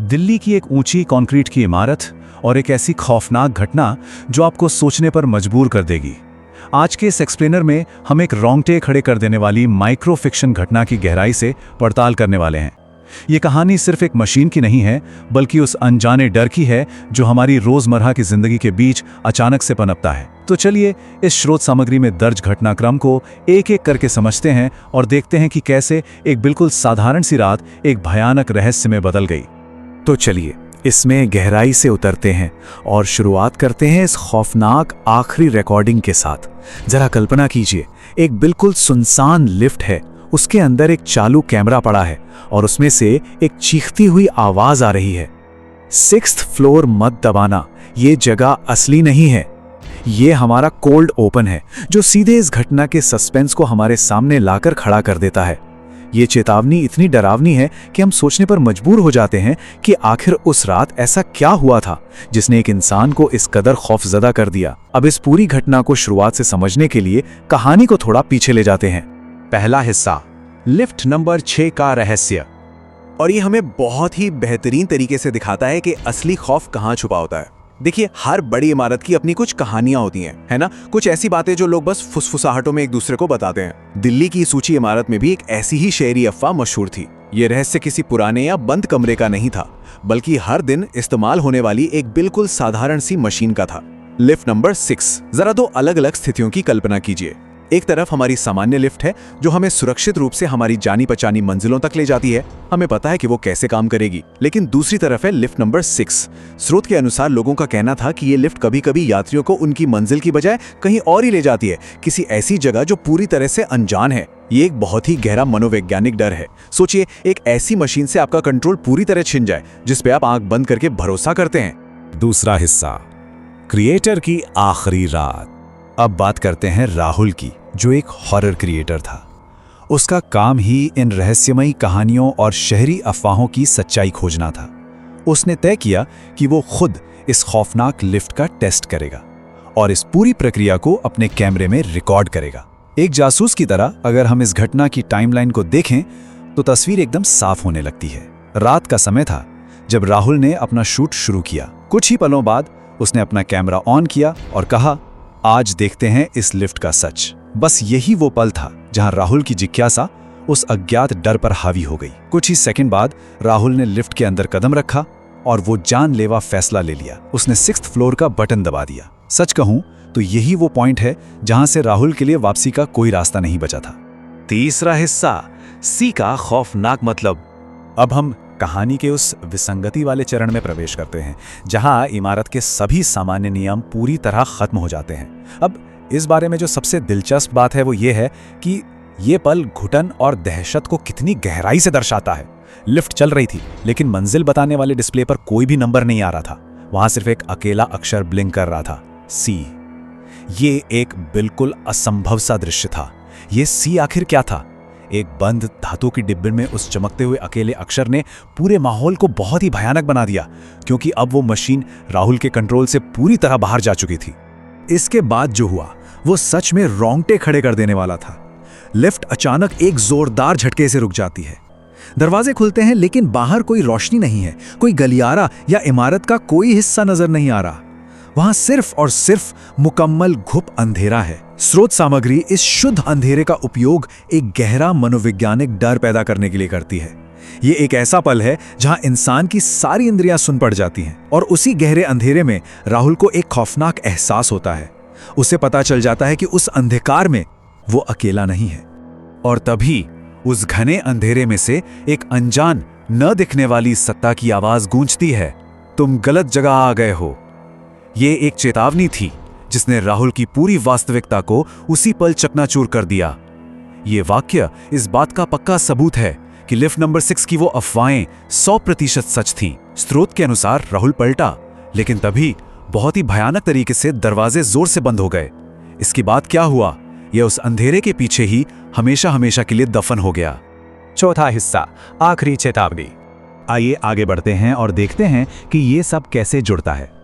दिल्ली की एक ऊंची कंक्रीट की इमारत और एक ऐसी खौफनाक घटना जो आपको सोचने पर मजबूर कर देगी। आज के इस एक्सप्लेनर में हम एक रोंगटे खड़े कर देने वाली माइक्रो फिक्शन घटना की गहराई से पड़ताल करने वाले हैं। ये कहानी सिर्फ एक मशीन की नहीं है, बल्कि उस अनजाने डर की है जो हमारी रोजमर्रा की जिंदगी के बीच अचानक से पनपता है। तो चलिए इस स्रोत सामग्री में दर्ज घटनाक्रम को एक एक करके समझते हैं और देखते हैं कि कैसे एक बिल्कुल साधारण सी रात एक भयानक रहस्य में बदल गई। तो चलिए इसमें गहराई से उतरते हैं और शुरुआत करते हैं इस खौफनाक आखिरी रिकॉर्डिंग के साथ। जरा कल्पना कीजिए, एक बिल्कुल सुनसान लिफ्ट है, उसके अंदर एक चालू कैमरा पड़ा है और उसमें से एक चीखती हुई आवाज आ रही है, 6th फ्लोर मत दबाना, ये जगह असली नहीं है। ये हमारा कोल्ड ओपन है जो सीधे इस घटना के सस्पेंस को हमारे सामने लाकर खड़ा कर देता है। ये चेतावनी इतनी डरावनी है कि हम सोचने पर मजबूर हो जाते हैं कि आखिर उस रात ऐसा क्या हुआ था जिसने एक इंसान को इस कदर खौफजदा कर दिया। अब इस पूरी घटना को शुरुआत से समझने के लिए कहानी को थोड़ा पीछे ले जाते हैं। पहला हिस्सा, लिफ्ट नंबर 6 का रहस्य। और ये हमें बहुत ही बेहतरीन तरीके से दिखाता है कि असली खौफ कहाँ छुपा होता है। देखिए, हर बड़ी इमारत की अपनी कुछ कहानियां होती हैं, है ना? कुछ ऐसी बातें जो लोग बस फुसफुसाहटों में एक दूसरे को बताते हैं। दिल्ली की इस ऊंची इमारत में भी एक ऐसी ही शहरी अफवाह मशहूर थी। ये रहस्य किसी पुराने या बंद कमरे का नहीं था, बल्कि हर दिन इस्तेमाल होने वाली एक बिल्कुल साधारण सी मशीन का था। Lift number 6। जरा दो अलग अलग स्थितियों की कल्पना कीजिए। एक तरफ हमारी सामान्य लिफ्ट है जो हमें सुरक्षित रूप से हमारी जानी पहचानी मंजिलों तक ले जाती है। हमें पता है कि वो कैसे काम करेगी। लेकिन दूसरी तरफ है लिफ्ट नंबर 6। स्रोत के अनुसार लोगों का कहना था कि ये लिफ्ट कभी-कभी यात्रियों को उनकी मंजिल की बजाय कहीं और ही ले जाती है, किसी ऐसी जगह जो पूरी तरह से अनजान है। ये एक बहुत ही गहरा मनोवैज्ञानिक डर है। सोचिए, एक ऐसी मशीन से आपका कंट्रोल पूरी तरह छिन जाए जिस पे आप आंख बंद करके भरोसा करते हैं। दूसरा हिस्सा, क्रिएटर की आखिरी रात। अब बात करते हैं राहुल की, जो एक हॉरर क्रिएटर था। उसका काम ही इन रहस्यमयी कहानियों और शहरी अफवाहों की सच्चाई खोजना था। उसने तय किया कि वो खुद इस खौफनाक लिफ्ट का टेस्ट करेगा और इस पूरी प्रक्रिया को अपने कैमरे में रिकॉर्ड करेगा। एक जासूस की तरह अगर हम इस घटना की टाइमलाइन को देखें तो तस्वीर एकदम साफ होने लगती है। रात का समय था जब राहुल ने अपना शूट शुरू किया। कुछ ही पलों बाद उसने अपना कैमरा ऑन किया और कहा, आज देखते हैं इस लिफ्ट का सच। बस यही वो पल था जहां राहुल की जिज्ञासा उस अज्ञात डर पर हावी हो गई। कुछ ही सेकंड बाद राहुल ने लिफ्ट के अंदर कदम रखा और वो जानलेवा फैसला ले लिया। उसने 6th फ्लोर का बटन दबा दिया। सच कहूं तो यही वो पॉइंट है जहां से राहुल के लिए वापसी का कोई रास्ता नहीं बचा था। तीसरा हिस्सा, सी का खौफनाक मतलब। अब हम कहानी के उस विसंगति वाले चरण में प्रवेश करते हैं जहां इमारत के सभी सामान्य नियम पूरी तरह खत्म हो जाते हैं। अब इस बारे में जो सबसे दिलचस्प बात है वो ये है कि ये पल घुटन और दहशत को कितनी गहराई से दर्शाता है। लिफ्ट चल रही थी, लेकिन मंजिल बताने वाले डिस्प्ले पर कोई भी नंबर नहीं आ रहा था। वहां सिर्फ एक अकेला अक्षर ब्लिंक कर रहा था, सी। ये एक बिल्कुल असंभव सा दृश्य था। ये सी आखिर क्या था? एक बंद धातु की डिब्बे में उस चमकते हुए अकेले अक्षर ने पूरे माहौल को बहुत ही भयानक बना दिया, क्योंकि अब वो मशीन राहुल के कंट्रोल से पूरी तरह बाहर जा चुकी थी। इसके बाद जो हुआ वो सच में रोंगटे खड़े कर देने वाला था। लिफ्ट अचानक एक जोरदार झटके से रुक जाती है। दरवाजे खुलते हैं, लेकिन बाहर कोई रोशनी नहीं है, कोई गलियारा या इमारत का कोई हिस्सा नजर नहीं आ रहा। वहां सिर्फ और सिर्फ मुकम्मल घुप अंधेरा है। स्रोत सामग्री इस शुद्ध अंधेरे का उपयोग एक गहरा मनोवैज्ञानिक डर पैदा करने के लिए करती है। ये एक ऐसा पल है जहां इंसान की सारी इंद्रियां सुन पड़ जाती हैं और उसी गहरे अंधेरे में राहुल को एक खौफनाक एहसास होता है। उसे पता चल जाता है कि उस अंधकार में वो अकेला नहीं है। और तभी उस घने अंधेरे में से एक अनजान, न दिखने वाली सत्ता की आवाज गूंजती है, तुम गलत जगह आ गए हो। ये एक चेतावनी थी जिसने राहुल की पूरी वास्तविकता को उसी पल चकनाचूर कर दिया। ये वाक्य इस बात का पक्का सबूत है कि लिफ्ट नंबर 6 की वो अफवाहें 100% सच थीं। स्रोत के अनुसार राहुल पलटा, लेकिन तभी बहुत ही भयानक तरीके से दरवाजे जोर से बंद हो गए। इसके बाद क्या हुआ, यह उस अंधेरे के पीछे ही हमेशा हमेशा के लिए दफन हो गया। चौथा हिस्सा, आखिरी चेतावनी। आइए आगे बढ़ते हैं और देखते हैं कि ये सब कैसे जुड़ता है।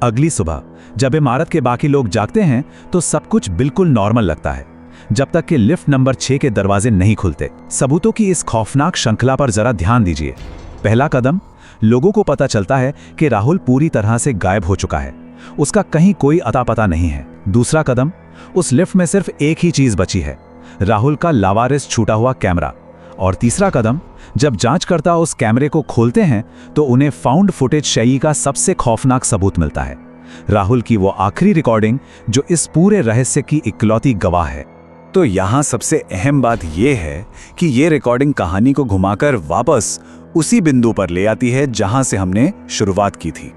अगली सुबह जब इमारत के बाकी लोग जागते हैं तो सब कुछ बिल्कुल नॉर्मल लगता है, जब तक कि लिफ्ट नंबर 6 के दरवाजे नहीं खुलते। सबूतों की इस खौफनाक श्रृंखला पर जरा ध्यान दीजिए। पहला कदम, लोगों को पता चलता है कि राहुल पूरी तरह से गायब हो चुका है। उसका कहीं कोई अता पता नहीं है। दूसरा कदम, उस लिफ्ट में सिर्फ एक ही चीज बची है, राहुल का लावारिस छूटा हुआ कैमरा। और तीसरा कदम, जब जांचकर्ता उस कैमरे को खोलते हैं तो उन्हें फाउंड फुटेज शैली का सबसे खौफनाक सबूत मिलता है, राहुल की वो आखिरी रिकॉर्डिंग जो इस पूरे रहस्य की इकलौती गवाह है। तो यहाँ सबसे अहम बात यह है कि ये रिकॉर्डिंग कहानी को घुमाकर वापस उसी बिंदु पर ले आती है जहां से हमने शुरुआत की थी।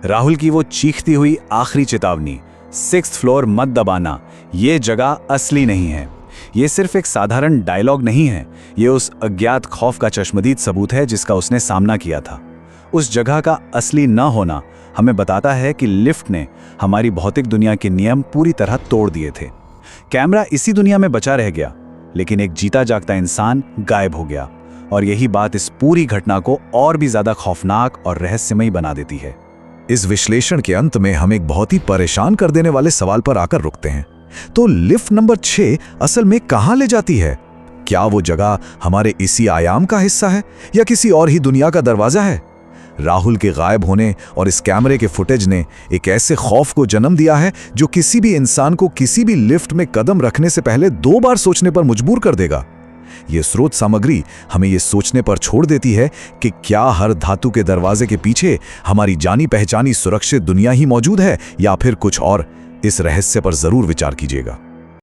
राहुल की वो चीखती हुई आखिरी चेतावनी, 6th फ्लोर मत दबाना, ये जगह असली नहीं है। ये सिर्फ एक साधारण डायलॉग नहीं है, ये उस अज्ञात खौफ का चश्मदीद सबूत है जिसका उसने सामना किया था। उस जगह का असली न होना हमें बताता है कि लिफ्ट ने हमारी भौतिक दुनिया के नियम पूरी तरह तोड़ दिए थे। कैमरा इसी दुनिया में बचा रह गया, लेकिन एक जीता जागता इंसान गायब हो गया। और यही बात इस पूरी घटना को और भी ज्यादा खौफनाक और रहस्यमयी बना देती है। इस विश्लेषण के अंत में हम एक बहुत ही परेशान कर देने वाले सवाल पर आकर रुकते हैं। तो लिफ्ट नंबर 6 असल में कहां ले जाती है? क्या वो जगह हमारे इसी आयाम का हिस्सा है या किसी और ही दुनिया का दरवाजा है? राहुल के गायब होने और इस कैमरे के फुटेज ने एक ऐसे खौफ को जन्म दिया है जो किसी भी इंसान को किसी भी लिफ्ट में कदम रखने से पहले 2 बार सोचने पर मजबूर कर देगा। ये स्रोत सामग्री हमें ये सोचने पर छोड़ देती है कि क्या हर धातु के दरवाजे के पीछे हमारी जानी पहचानी सुरक्षित दुनिया ही मौजूद है या फिर कुछ और। इस रहस्य पर जरूर विचार कीजिएगा।